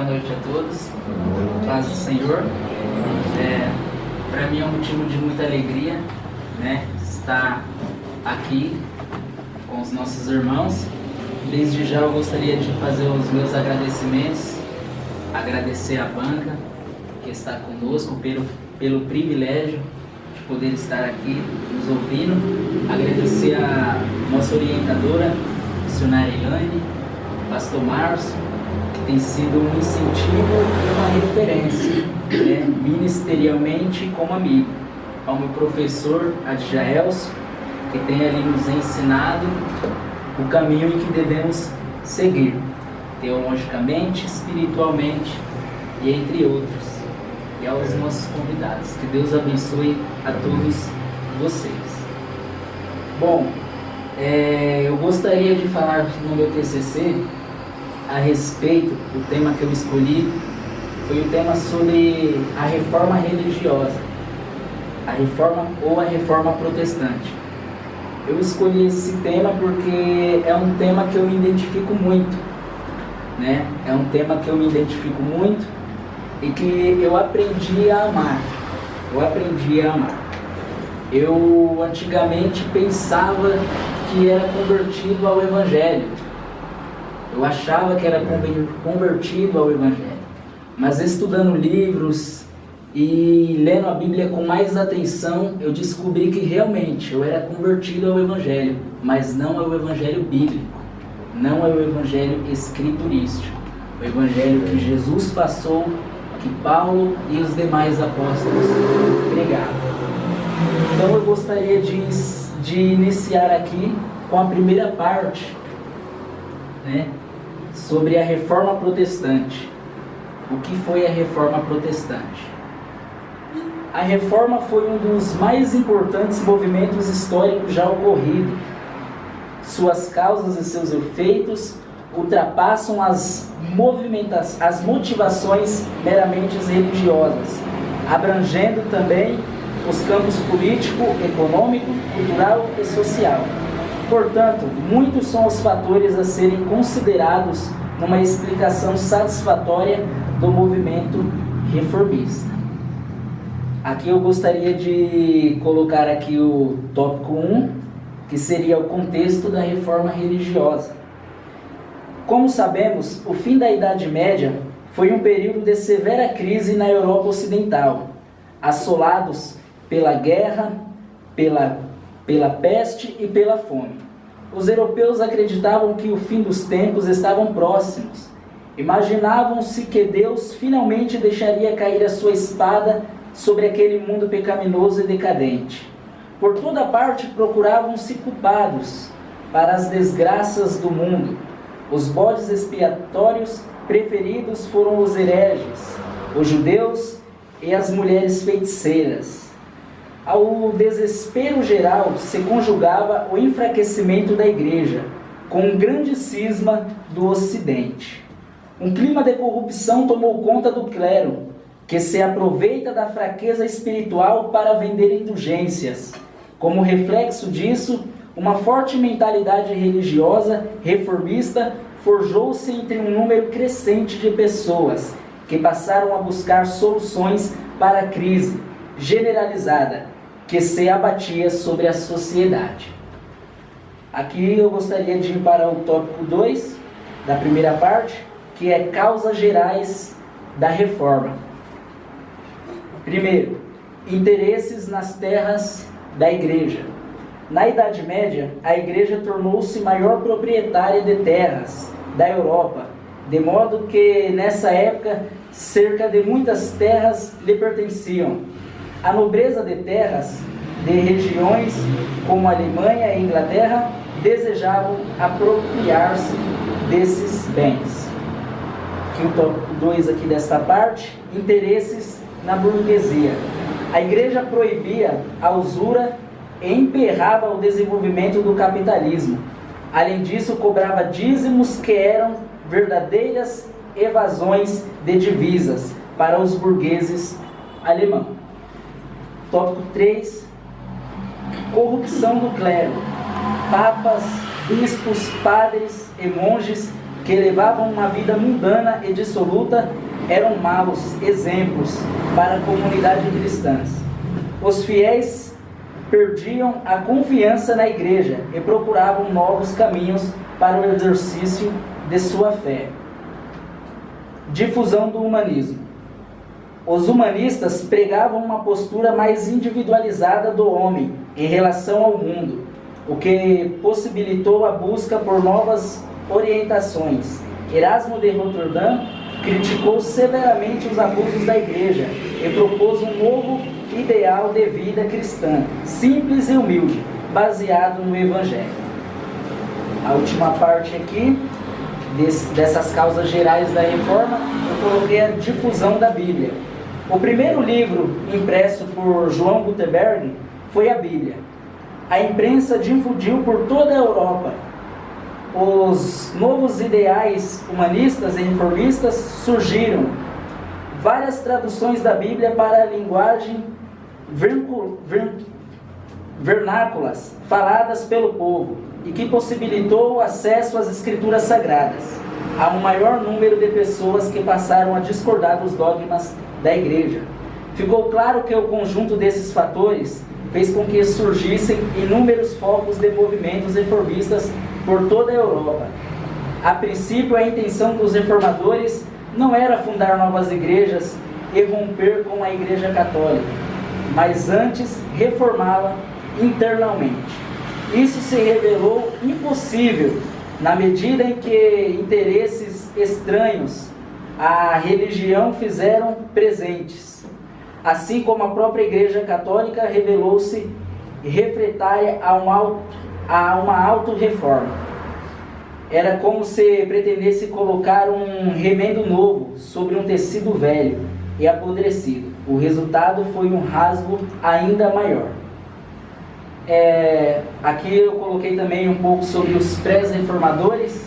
Boa noite a todos. Paz do Senhor. Para mim é um motivo de muita alegria, né, estar aqui com os nossos irmãos. Desde já eu gostaria de fazer os meus agradecimentos, agradecer a banca que está conosco pelo privilégio de poder estar aqui nos ouvindo. Agradecer a nossa orientadora, a missionária Elaine, pastor Márcio, que tem sido um incentivo e uma referência, né, ministerialmente como amigo. Ao meu professor Adjaelso, que tem ali nos ensinado o caminho em que devemos seguir, teologicamente, espiritualmente e entre outros. E aos nossos convidados, que Deus abençoe a todos vocês. Bom, eu gostaria de falar no meu TCC a respeito, o tema que eu escolhi foi o tema sobre a reforma religiosa, a reforma ou a reforma protestante. Eu escolhi esse tema porque é um tema que eu me identifico muito, né? É um tema que eu me identifico muito e que eu aprendi a amar. Eu antigamente pensava que era convertido ao Evangelho. Eu achava que era convertido ao Evangelho. Mas estudando livros e lendo a Bíblia com mais atenção, eu descobri que realmente eu era convertido ao Evangelho, mas não ao Evangelho bíblico, não ao Evangelho escriturístico, o Evangelho que Jesus passou, que Paulo e os demais apóstolos pregaram. Então eu gostaria de iniciar aqui com a primeira parte, né, sobre a Reforma Protestante. O que foi a Reforma Protestante? A Reforma foi um dos mais importantes movimentos históricos já ocorridos. Suas causas e seus efeitos ultrapassam as motivações meramente religiosas, abrangendo também os campos político, econômico, cultural e social. Portanto, muitos são os fatores a serem considerados numa explicação satisfatória do movimento reformista. Aqui eu gostaria de colocar aqui o tópico 1, que seria o contexto da reforma religiosa. Como sabemos, o fim da Idade Média foi um período de severa crise na Europa Ocidental, assolados pela guerra, pela peste e pela fome. Os europeus acreditavam que o fim dos tempos estavam próximos. Imaginavam-se que Deus finalmente deixaria cair a sua espada sobre aquele mundo pecaminoso e decadente. Por toda parte procuravam-se culpados para as desgraças do mundo. Os bodes expiatórios preferidos foram os hereges, os judeus e as mulheres feiticeiras. Ao desespero geral se conjugava o enfraquecimento da igreja, com um grande cisma do Ocidente. Um clima de corrupção tomou conta do clero, que se aproveita da fraqueza espiritual para vender indulgências. Como reflexo disso, uma forte mentalidade religiosa reformista forjou-se entre um número crescente de pessoas que passaram a buscar soluções para a crise generalizada que se abatia sobre a sociedade. Aqui eu gostaria de ir para o tópico 2 da primeira parte, que é causas gerais da reforma. Primeiro, interesses nas terras da igreja. Na Idade Média, a igreja tornou-se maior proprietária de terras da Europa, de modo que, nessa época, cerca de muitas terras lhe pertenciam. A nobreza de terras de regiões como a Alemanha e Inglaterra desejavam apropriar-se desses bens. Aqui o tópico 2 aqui desta parte, interesses na burguesia. A igreja proibia a usura e emperrava o desenvolvimento do capitalismo. Além disso, cobrava dízimos que eram verdadeiras evasões de divisas para os burgueses alemãos. Tópico 3. Corrupção do clero. Papas, bispos, padres e monges que levavam uma vida mundana e dissoluta, eram maus exemplos para a comunidade cristã. Os fiéis perdiam a confiança na igreja e procuravam novos caminhos para o exercício de sua fé. Difusão do humanismo. Os humanistas pregavam uma postura mais individualizada do homem em relação ao mundo, o que possibilitou a busca por novas orientações. Erasmo de Roterdã criticou severamente os abusos da igreja e propôs um novo ideal de vida cristã, simples e humilde, baseado no Evangelho. A última parte aqui, dessas causas gerais da reforma, eu coloquei a difusão da Bíblia. O primeiro livro impresso por João Gutenberg foi a Bíblia. A imprensa difundiu por toda a Europa. Os novos ideais humanistas e reformistas surgiram. Várias traduções da Bíblia para a linguagem vernáculas faladas pelo povo e que possibilitou o acesso às escrituras sagradas a um maior número de pessoas que passaram a discordar dos dogmas da igreja. Ficou claro que o conjunto desses fatores fez com que surgissem inúmeros focos de movimentos reformistas por toda a Europa. A princípio, a intenção dos reformadores não era fundar novas igrejas e romper com a Igreja Católica, mas antes reformá-la internamente. Isso se revelou impossível na medida em que interesses estranhos à religião fizeram presentes, assim como a própria Igreja Católica revelou-se refratária a uma auto-reforma. Era como se pretendesse colocar um remendo novo sobre um tecido velho e apodrecido. O resultado foi um rasgo ainda maior. Aqui eu coloquei também um pouco sobre os pré-reformadores,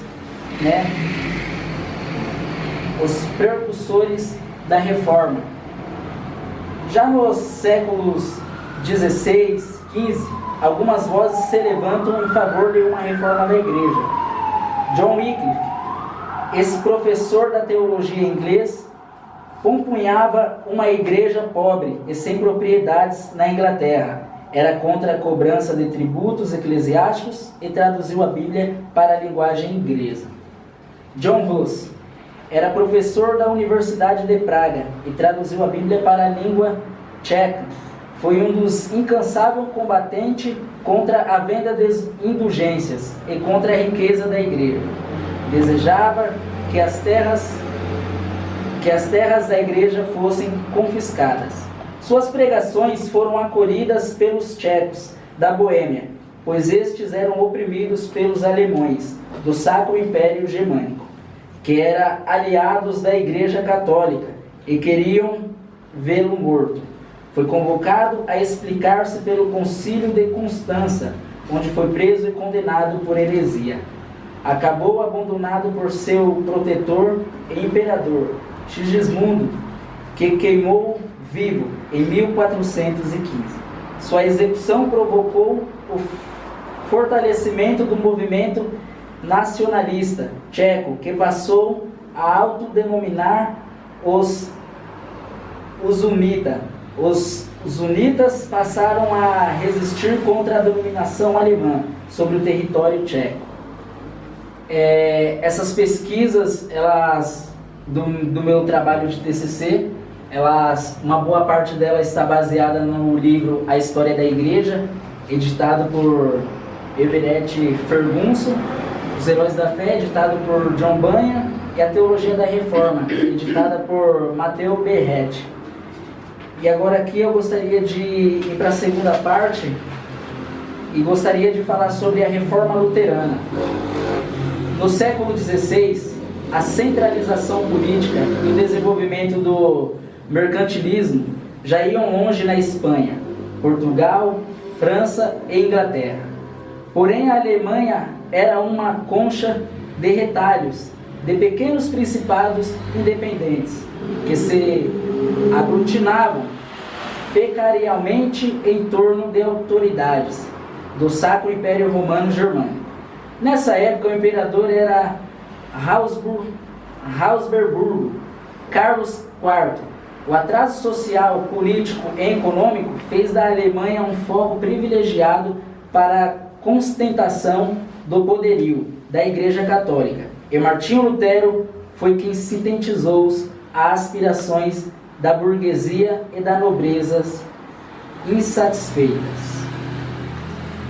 né? Os precursores da reforma. Já nos séculos 16, 15, algumas vozes se levantam em favor de uma reforma da igreja. John Wycliffe, esse professor da teologia inglês, compunhava uma igreja pobre e sem propriedades na Inglaterra. Era contra a cobrança de tributos eclesiásticos e traduziu a Bíblia para a linguagem inglesa. John Hus era professor da Universidade de Praga e traduziu a Bíblia para a língua tcheca. Foi um dos incansáveis combatentes contra a venda de indulgências e contra a riqueza da igreja. Desejava que as terras da igreja fossem confiscadas. Suas pregações foram acolhidas pelos tchecos da Boêmia, pois estes eram oprimidos pelos alemães do Sacro Império Germânico, que eram aliados da Igreja Católica e queriam vê-lo morto. Foi convocado a explicar-se pelo Concílio de Constança, onde foi preso e condenado por heresia. Acabou abandonado por seu protetor e imperador, Sigismundo, que queimou vivo em 1415. Sua execução provocou o fortalecimento do movimento nacionalista tcheco, que passou a autodenominar os unitas. Os unitas passaram a resistir contra a dominação alemã sobre o território tcheco. Essas pesquisas, do meu trabalho de TCC, uma boa parte dela está baseada no livro A História da Igreja, editado por Everett Ferguson, Os Heróis da Fé, editado por John Bunyan, e A Teologia da Reforma, editada por Matthew Berret. E agora aqui eu gostaria de ir para a segunda parte e gostaria de falar sobre a Reforma Luterana. No século XVI, a centralização política e o desenvolvimento do mercantilismo já iam longe na Espanha, Portugal, França e Inglaterra. Porém, a Alemanha era uma concha de retalhos, de pequenos principados independentes, que se aglutinavam precariamente em torno de autoridades do Sacro Império Romano Germânico. Nessa época, o imperador era Habsburgo, Carlos IV. O atraso social, político e econômico fez da Alemanha um foco privilegiado para a constentação do poderio da Igreja Católica. E Martinho Lutero foi quem sintetizou as aspirações da burguesia e da nobreza insatisfeitas.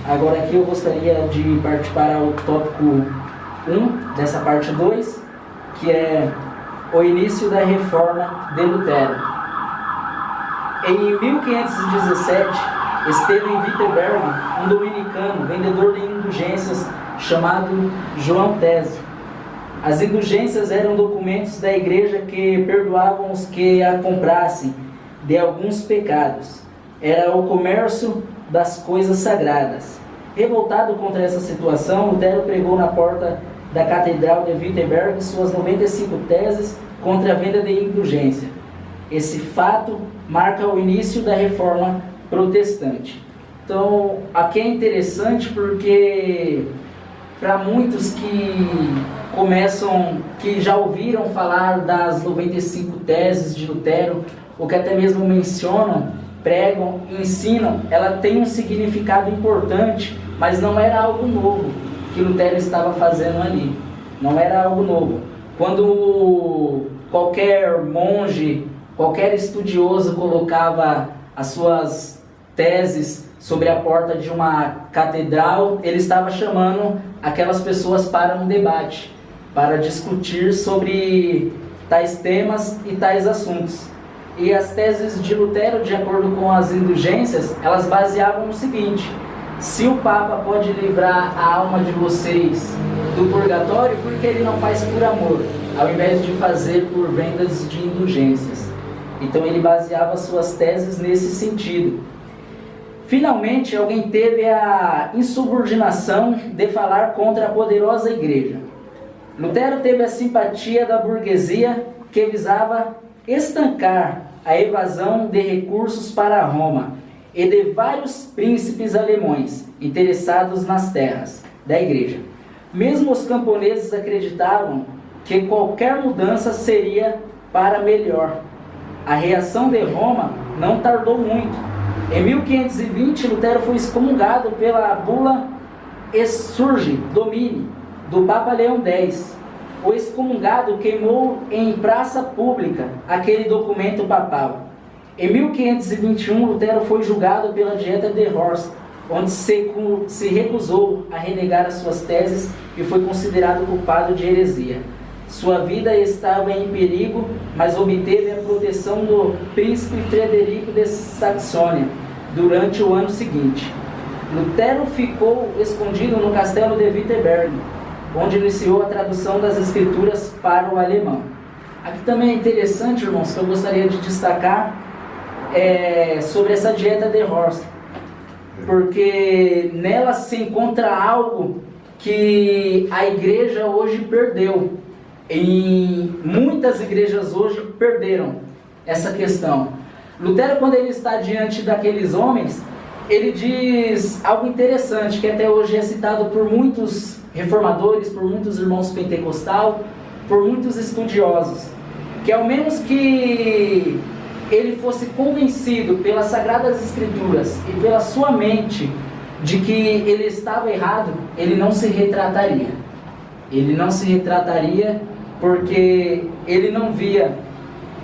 Agora aqui eu gostaria de partir para o tópico 1 dessa parte 2, que é o início da reforma de Lutero. Em 1517, esteve em Wittenberg um dominicano, vendedor de indulgências, chamado João Tese. As indulgências eram documentos da igreja que perdoavam os que a comprassem de alguns pecados. Era o comércio das coisas sagradas. Revoltado contra essa situação, Lutero pregou na porta da Catedral de Wittenberg suas 95 teses contra a venda de indulgência. Esse fato marca o início da Reforma Protestante. Então, aqui é interessante porque para muitos que já ouviram falar das 95 teses de Lutero, ou que até mesmo mencionam, pregam, ensinam, ela tem um significado importante, mas não era algo novo que Lutero estava fazendo ali. Não era algo novo. Quando qualquer monge, qualquer estudioso colocava as suas teses sobre a porta de uma catedral, ele estava chamando aquelas pessoas para um debate, para discutir sobre tais temas e tais assuntos. E as teses de Lutero, de acordo com as indulgências, elas baseavam no seguinte: se o Papa pode livrar a alma de vocês do purgatório, por que ele não faz por amor, ao invés de fazer por vendas de indulgências? Então ele baseava suas teses nesse sentido. Finalmente, alguém teve a insubordinação de falar contra a poderosa igreja. Lutero teve a simpatia da burguesia que visava estancar a evasão de recursos para Roma e de vários príncipes alemães interessados nas terras da igreja. Mesmo os camponeses acreditavam que qualquer mudança seria para melhor. A reação de Roma não tardou muito. Em 1520, Lutero foi excomungado pela bula Exsurge Domini do Papa Leão X. O excomungado queimou em praça pública aquele documento papal. Em 1521, Lutero foi julgado pela Dieta de Horst, onde se recusou a renegar as suas teses e foi considerado culpado de heresia. Sua vida estava em perigo, mas obteve a proteção do príncipe Frederico de Saxônia durante o ano seguinte. Lutero ficou escondido no castelo de Wittenberg, onde iniciou a tradução das escrituras para o alemão. Aqui também é interessante, irmãos, que eu gostaria de destacar sobre essa Dieta de Horst, porque nela se encontra algo que a igreja hoje perdeu. Em muitas igrejas hoje perderam essa questão. Lutero, quando ele está diante daqueles homens, ele diz algo interessante, que até hoje é citado por muitos reformadores, por muitos irmãos pentecostal, por muitos estudiosos, que ao menos que ele fosse convencido pelas Sagradas Escrituras e pela sua mente de que ele estava errado, ele não se retrataria. Ele não se retrataria porque ele não via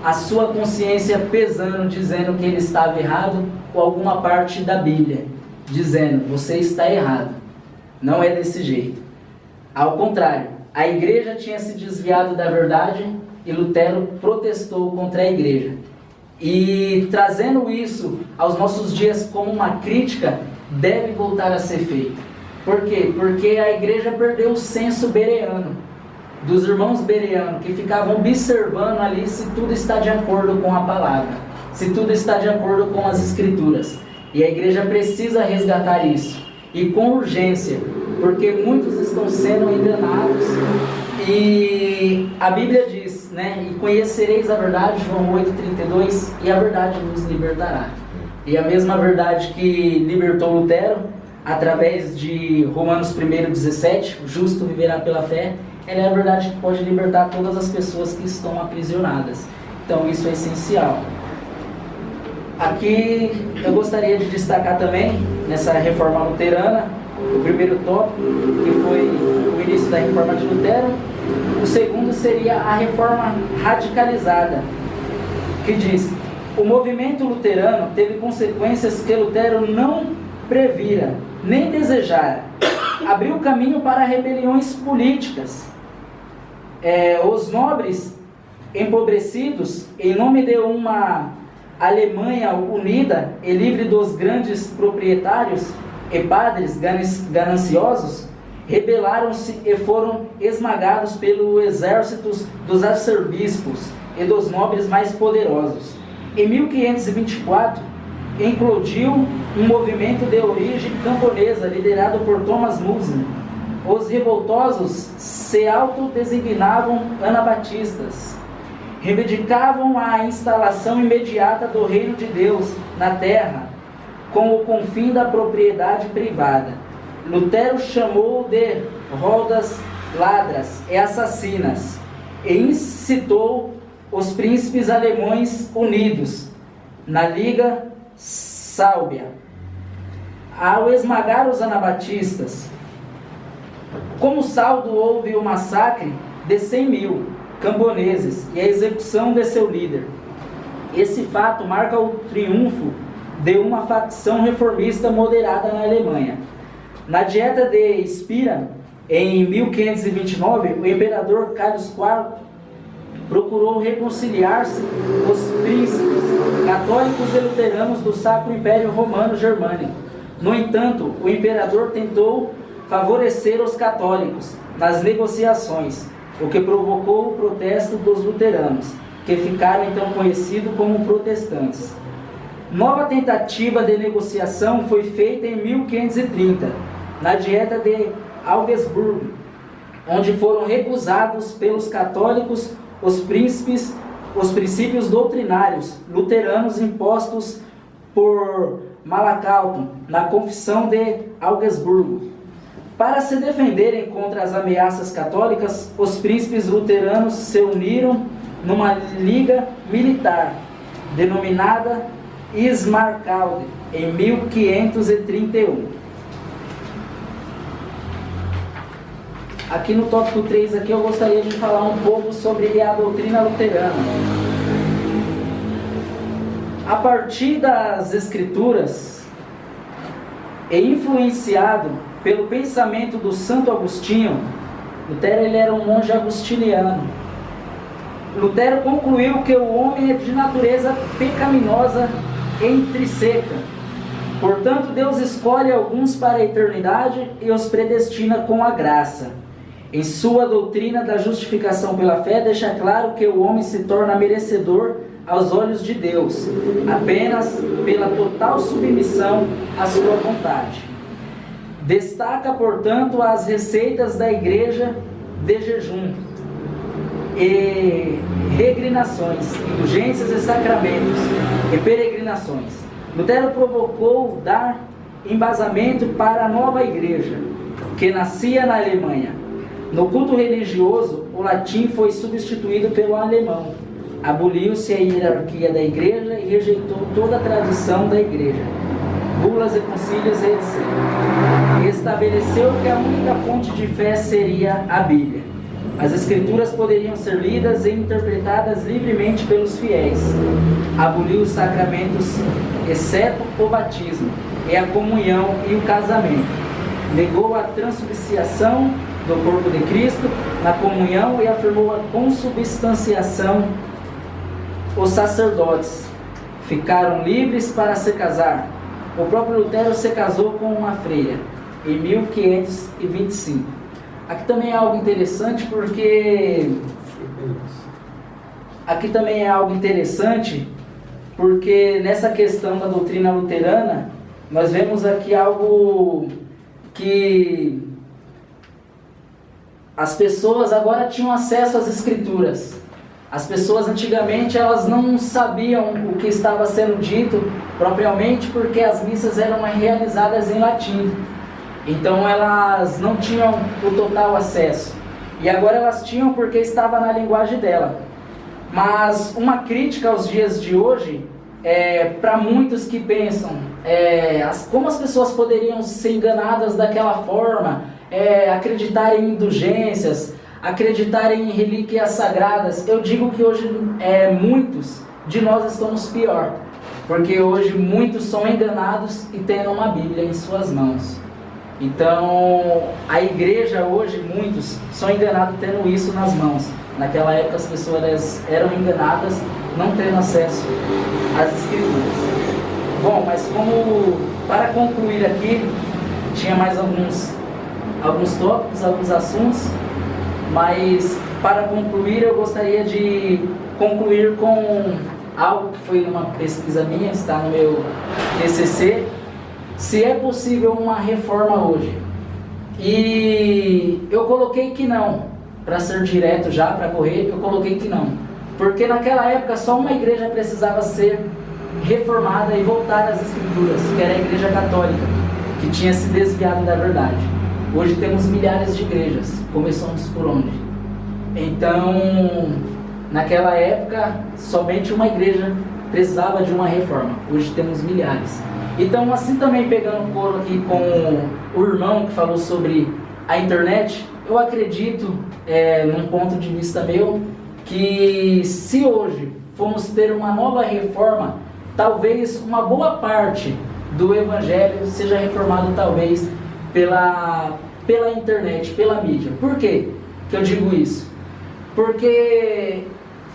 a sua consciência pesando, dizendo que ele estava errado, ou alguma parte da Bíblia dizendo, você está errado. Não é desse jeito. Ao contrário, a igreja tinha se desviado da verdade e Lutero protestou contra a igreja. E trazendo isso aos nossos dias como uma crítica, deve voltar a ser feito. Por quê? Porque a igreja perdeu o senso bereano, dos irmãos bereanos, que ficavam observando ali se tudo está de acordo com a palavra, se tudo está de acordo com as escrituras. E a igreja precisa resgatar isso, e com urgência, porque muitos estão sendo enganados. E a Bíblia diz, né? E conhecereis a verdade, João 8,32, e a verdade nos libertará. E a mesma verdade que libertou Lutero, através de Romanos 1,17, o justo viverá pela fé, ela é a verdade que pode libertar todas as pessoas que estão aprisionadas. Então isso é essencial. Aqui eu gostaria de destacar também, nessa reforma luterana, o primeiro tópico, que foi o início da reforma de Lutero. O segundo seria a reforma radicalizada, que diz: o movimento luterano teve consequências que Lutero não previra, nem desejara. Abriu caminho para rebeliões políticas. Os nobres empobrecidos, em nome de uma Alemanha unida e livre dos grandes proprietários e padres gananciosos, rebelaram-se e foram esmagados pelo exército dos arcebispos e dos nobres mais poderosos. Em 1524, eclodiu um movimento de origem camponesa liderado por Thomas Munsey. Os revoltosos se autodesignavam anabatistas. Reivindicavam a instalação imediata do reino de Deus na terra, com o confim da propriedade privada. Lutero chamou de rodas ladras e assassinas e incitou os príncipes alemães unidos na Liga Sáubia ao esmagar os anabatistas. Como saldo, houve o massacre de 100 mil camponeses e a execução de seu líder. Esse fato marca o triunfo de uma facção reformista moderada na Alemanha. Na Dieta de Spira, em 1529, o imperador Carlos IV procurou reconciliar-se com os príncipes católicos e luteranos do Sacro Império Romano Germânico. No entanto, o imperador tentou favorecer os católicos nas negociações, o que provocou o protesto dos luteranos, que ficaram então conhecidos como protestantes. Nova tentativa de negociação foi feita em 1530, na Dieta de Augsburgo, onde foram recusados pelos católicos os princípios doutrinários luteranos impostos por Malacalto na Confissão de Augsburgo. Para se defenderem contra as ameaças católicas, os príncipes luteranos se uniram numa liga militar, denominada Ismarcalde, em 1531. Aqui no tópico 3 aqui, eu gostaria de falar um pouco sobre a doutrina luterana. A partir das Escrituras, e influenciado pelo pensamento do Santo Agostinho, Lutero ele era um monge agostiniano. Lutero concluiu que o homem é de natureza pecaminosa e intrínseca. Portanto, Deus escolhe alguns para a eternidade e os predestina com a graça. Em sua doutrina da justificação pela fé, deixa claro que o homem se torna merecedor aos olhos de Deus, apenas pela total submissão à sua vontade. Destaca, portanto, as receitas da igreja de jejum e regrinações, indulgências e sacramentos e peregrinações. Lutero provocou dar embasamento para a nova igreja, que nascia na Alemanha. No culto religioso, o latim foi substituído pelo alemão. Aboliu-se a hierarquia da igreja e rejeitou toda a tradição da igreja, bulas e concílios, etc. Estabeleceu que a única fonte de fé seria a Bíblia. As Escrituras poderiam ser lidas e interpretadas livremente pelos fiéis. Aboliu os sacramentos, exceto o batismo, e a comunhão e o casamento. Negou a transubstanciação do corpo de Cristo na comunhão e afirmou a consubstanciação. Os sacerdotes ficaram livres para se casar. O próprio Lutero se casou com uma freira em 1525. Aqui também é algo interessante porque nessa questão da doutrina luterana nós vemos aqui algo que as pessoas agora tinham acesso às Escrituras. As pessoas antigamente elas não sabiam o que estava sendo dito propriamente, porque as missas eram realizadas em latim. Então elas não tinham o total acesso. E agora elas tinham porque estava na linguagem dela. Mas uma crítica aos dias de hoje, para muitos que pensam, como as pessoas poderiam ser enganadas daquela forma, acreditar em indulgências, acreditar em relíquias sagradas. Eu digo que hoje muitos de nós estamos pior, porque hoje muitos são enganados e têm uma Bíblia em suas mãos. Então, a igreja hoje, muitos são enganados tendo isso nas mãos. Naquela época as pessoas eram enganadas não tendo acesso às Escrituras. Bom, mas para concluir aqui, tinha mais alguns tópicos, alguns assuntos, mas para concluir eu gostaria de concluir com algo que foi uma pesquisa minha, está no meu TCC, se é possível uma reforma hoje. E eu coloquei que não, para ser direto já, para correr, eu coloquei que não. Porque naquela época só uma igreja precisava ser reformada e voltar às Escrituras, que era a Igreja Católica, que tinha se desviado da verdade. Hoje temos milhares de igrejas, começamos por onde? Então, naquela época, somente uma igreja precisava de uma reforma. Hoje temos milhares. Então, assim também pegando coro aqui com o irmão que falou sobre a internet, eu acredito, num ponto de vista meu, que se hoje formos ter uma nova reforma, talvez uma boa parte do Evangelho seja reformado talvez pela internet, pela mídia. Por quê que eu digo isso? Porque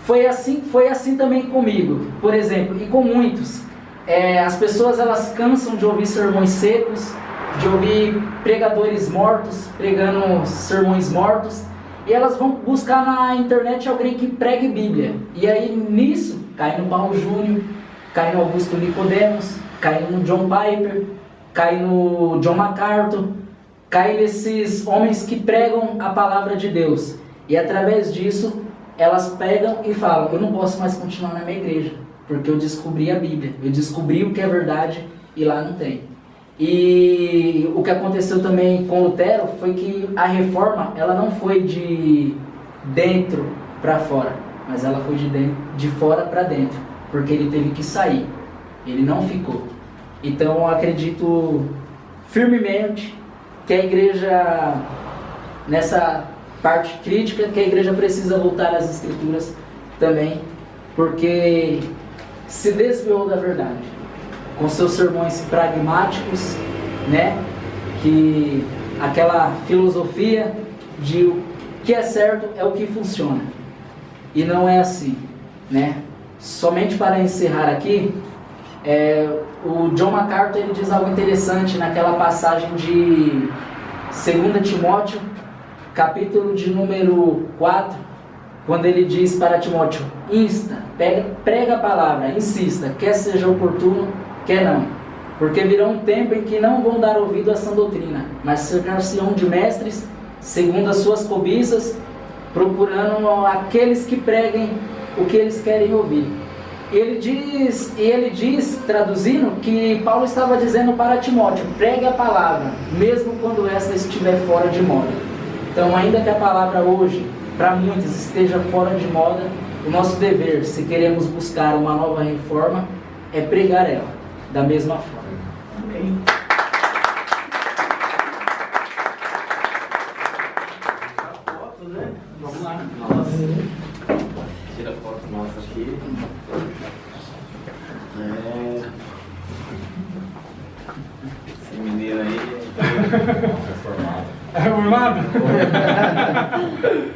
foi assim também comigo, por exemplo, e com muitos. As pessoas elas cansam de ouvir sermões secos, de ouvir pregadores mortos, pregando sermões mortos, e elas vão buscar na internet alguém que pregue Bíblia. E aí nisso, cai no Paulo Júnior, cai no Augusto Nicodemos, cai no John Piper, cai no John MacArthur, cai nesses homens que pregam a palavra de Deus. E através disso, elas pegam e falam, eu não posso mais continuar na minha igreja, porque eu descobri a Bíblia, eu descobri o que é verdade e lá não tem. E o que aconteceu também com Lutero foi que a reforma, ela não foi de dentro para fora, mas ela foi de fora para dentro, porque ele teve que sair, ele não ficou. Então eu acredito firmemente que a igreja, nessa parte crítica, que a igreja precisa voltar às Escrituras também, porque se desviou da verdade, com seus sermões pragmáticos, né? Que aquela filosofia de o que é certo é o que funciona. E não é assim, né? Somente para encerrar aqui, o John MacArthur ele diz algo interessante naquela passagem de 2 Timóteo, capítulo de número 4, quando ele diz para Timóteo, prega a palavra, insista, quer seja oportuno, quer não, porque virá um tempo em que não vão dar ouvido a essa doutrina, mas cercar-se-ão de mestres, segundo as suas cobiças, procurando aqueles que preguem o que eles querem ouvir. E ele diz, traduzindo, que Paulo estava dizendo para Timóteo, pregue a palavra, mesmo quando essa estiver fora de moda. Então, ainda que a palavra hoje, para muitos, esteja fora de moda, o nosso dever, se queremos buscar uma nova reforma, é pregar ela da mesma forma. Amém. Foto, né? Vamos lá. Tira a foto nossa aqui. Esse menino aí é formado. É formado?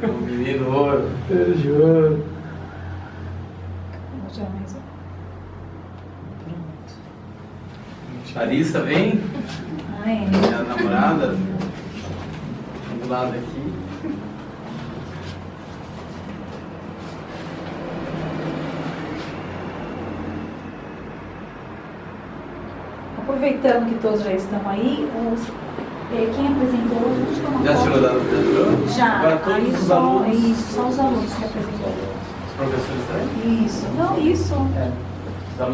O menino ouro. Juro. Larissa, vem. Ai, Minha namorada. Do lado aqui. aproveitando que todos já estão aí, quem apresentou hoje, a gente toma Já tirou da tirou? Já. Agora todos Aí os só, alunos. isso, só os alunos que apresentou. Os professores também? Isso. Não, isso.